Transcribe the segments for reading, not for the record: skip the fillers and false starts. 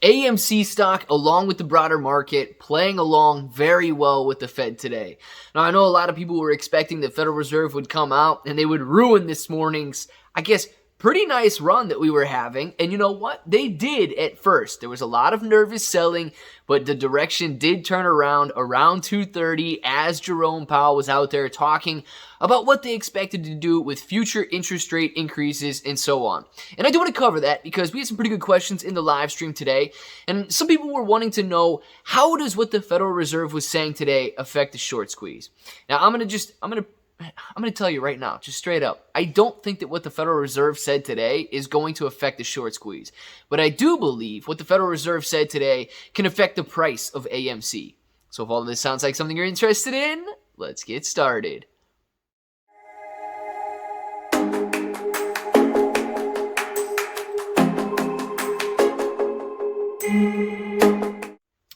AMC stock, along with the broader market, playing along very well with the Fed today. Now, I know a lot of people were expecting the Federal Reserve would come out and they would ruin this morning's, pretty nice run that we were having. And you know what? They did at first. There was a lot of nervous selling, but the direction did turn around 2:30 as Jerome Powell was out there talking about what they expected to do with future interest rate increases and so on. And I do want to cover that because we had some pretty good questions in the live stream today. And some people were wanting to know, how does what the Federal Reserve was saying today affect the short squeeze? Now, I'm going to tell you right now, just straight up, I don't think that what the Federal Reserve said today is going to affect the short squeeze. But I do believe what the Federal Reserve said today can affect the price of AMC. So if all of this sounds like something you're interested in, let's get started.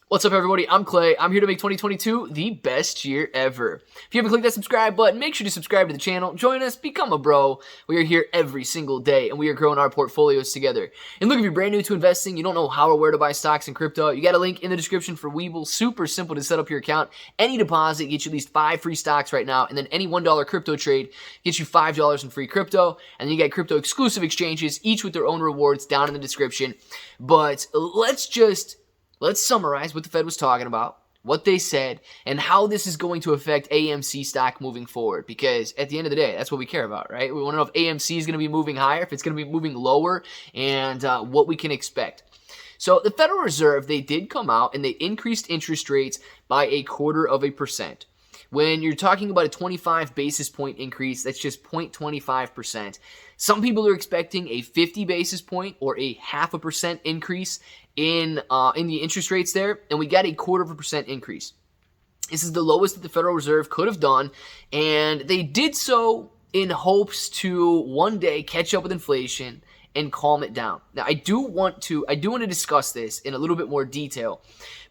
What's up, everybody? I'm Clay. I'm here to make 2022 the best year ever. If you haven't clicked that subscribe button, make sure to subscribe to the channel. Join us. Become a bro. We are here every single day, and we are growing our portfolios together. And look, if you're brand new to investing, you don't know how or where to buy stocks and crypto, you got a link in the description for Webull. Super simple to set up your account. Any deposit gets you at least 5 free stocks right now, and then any $1 crypto trade gets you $5 in free crypto. And then you get crypto exclusive exchanges, each with their own rewards down in the description. But let's summarize what the Fed was talking about, what they said, and how this is going to affect AMC stock moving forward. Because at the end of the day, that's what we care about, right? We want to know if AMC is going to be moving higher, if it's going to be moving lower, and what we can expect. So the Federal Reserve, they did come out and they increased interest rates by 0.25%. When you're talking about a 25 basis point increase, that's just 0.25%. Some people are expecting a 50 basis point or a 0.5% increase in the interest rates there, and we got a 0.25% increase. This is the lowest that the Federal Reserve could have done, and they did so in hopes to one day catch up with inflation and calm it down. Now, I do want to discuss this in a little bit more detail,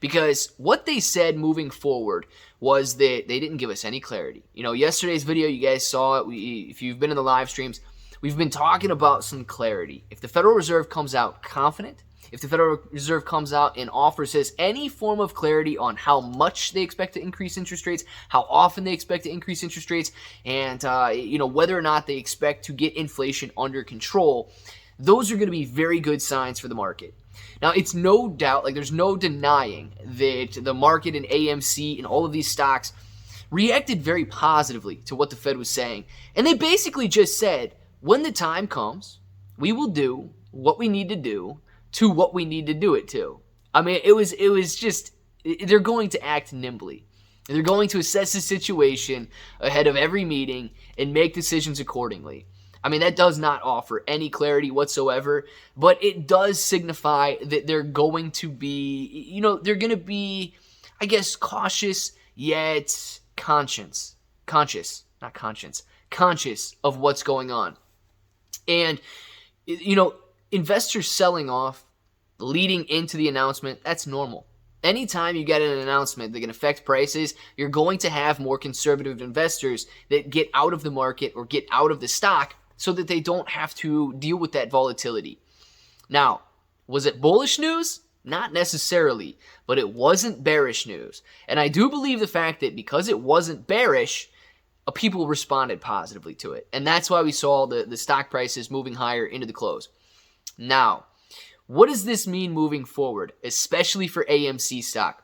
because what they said moving forward was that they didn't give us any clarity. You know, yesterday's video, you guys saw it. If you've been in the live streams, we've been talking about some clarity. If the Federal Reserve comes out confident, if the Federal Reserve comes out and offers us any form of clarity on how much they expect to increase interest rates, how often they expect to increase interest rates, and whether or not they expect to get inflation under control, those are going to be very good signs for the market. Now, it's no doubt, there's no denying that the market and AMC and all of these stocks reacted very positively to what the Fed was saying. And they basically just said, when the time comes, we will do what we need to do to what we need to do it to. I mean, it was just, they're going to act nimbly. They're going to assess the situation ahead of every meeting and make decisions accordingly. I mean, that does not offer any clarity whatsoever, but it does signify that they're going to be, cautious yet conscious of what's going on. And, investors selling off leading into the announcement, that's normal. Anytime you get an announcement that can affect prices, you're going to have more conservative investors that get out of the market or get out of the stock so that they don't have to deal with that volatility. Now, was it bullish news? Not necessarily, but it wasn't bearish news. And I do believe the fact that because it wasn't bearish, people responded positively to it. And that's why we saw the stock prices moving higher into the close. Now, what does this mean moving forward, especially for AMC stock?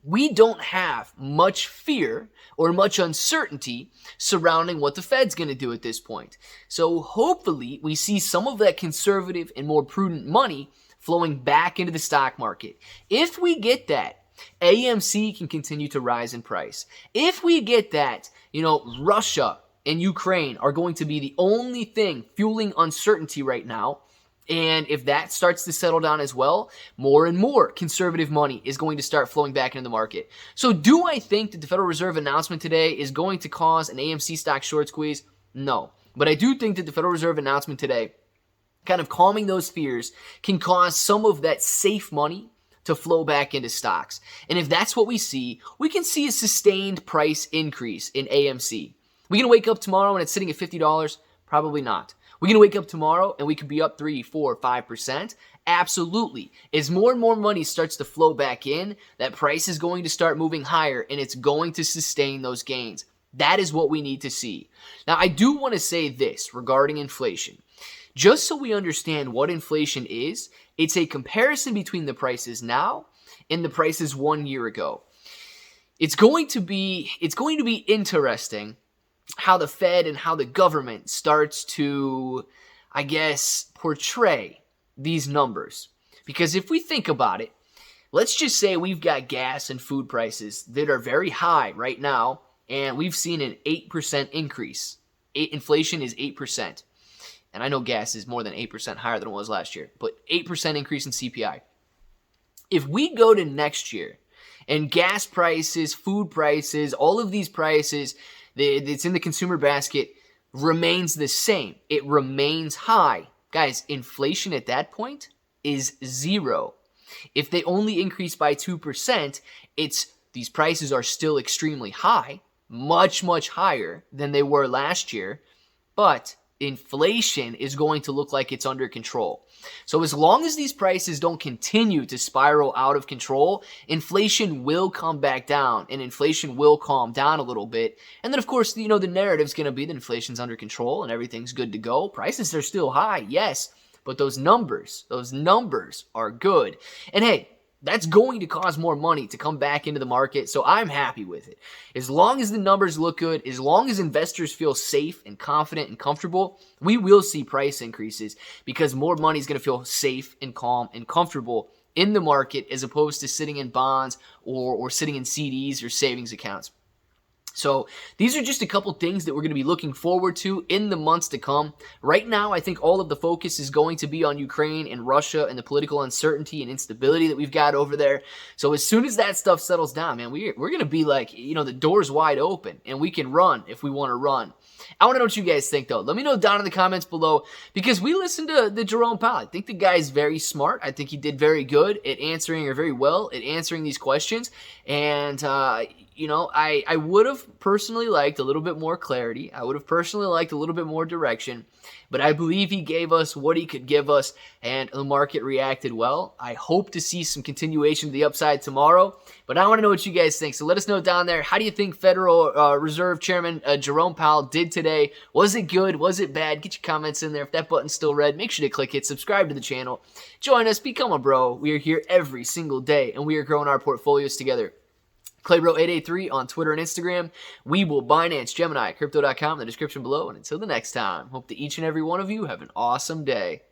We don't have much fear or much uncertainty surrounding what the Fed's going to do at this point. So hopefully we see some of that conservative and more prudent money flowing back into the stock market. If we get that, AMC can continue to rise in price. If we get that, Russia and Ukraine are going to be the only thing fueling uncertainty right now, and if that starts to settle down as well, more and more conservative money is going to start flowing back into the market. So do I think that the Federal Reserve announcement today is going to cause an AMC stock short squeeze? No. But I do think that the Federal Reserve announcement today, kind of calming those fears, can cause some of that safe money to flow back into stocks. And if that's what we can see a sustained price increase in AMC. We can wake up tomorrow and it's sitting at $50? Probably not. We're going to wake up tomorrow and we could be up 3, 4, 5%. absolutely. As more and more money starts to flow back in, that price is going to start moving higher and it's going to sustain those gains. That is what we need to see. Now, I do want to say this regarding inflation. Just so we understand what inflation is, it's a comparison between the prices now and the prices 1 year ago. It's going to be interesting how the Fed and how the government starts to, I guess, portray these numbers. Because if we think about it, let's just say we've got gas and food prices that are very high right now, and we've seen an 8% increase. Inflation is 8%. And I know gas is more than 8% higher than it was last year, but 8% increase in CPI. If we go to next year and gas prices, food prices, all of these prices that's in the consumer basket remains the same, it remains high, guys, inflation at that point is 0. If they only increase by 2%, these prices are still extremely high, much, much higher than they were last year, but inflation is going to look like it's under control. So as long as these prices don't continue to spiral out of control, inflation will come back down and inflation will calm down a little bit. And then, of course, the narrative's going to be that inflation's under control and everything's good to go. Prices are still high, yes, but those numbers are good. And hey, that's going to cause more money to come back into the market, so I'm happy with it. As long as the numbers look good, as long as investors feel safe and confident and comfortable, we will see price increases because more money is going to feel safe and calm and comfortable in the market as opposed to sitting in bonds or sitting in CDs or savings accounts. So these are just a couple things that we're going to be looking forward to in the months to come. Right now, I think all of the focus is going to be on Ukraine and Russia and the political uncertainty and instability that we've got over there. So as soon as that stuff settles down, man, we're going to be like, the door's wide open and we can run if we want to run. I want to know what you guys think, though. Let me know down in the comments below because we listened to the Jerome Powell. I think the guy's very smart. I think he did very good at answering, or very well at answering these questions. And, I would have personally liked a little bit more clarity. I would have personally liked a little bit more direction. But I believe he gave us what he could give us, and the market reacted well. I hope to see some continuation to the upside tomorrow. But I want to know what you guys think. So let us know down there. How do you think Federal Reserve Chairman Jerome Powell did today? Was it good? Was it bad? Get your comments in there. If that button's still red, make sure to click it. Subscribe to the channel. Join us. Become a bro. We are here every single day, and we are growing our portfolios together. ClayBro883 on Twitter and Instagram. Webull, Binance, Gemini, Crypto.com in the description below. And until the next time, hope that each and every one of you have an awesome day.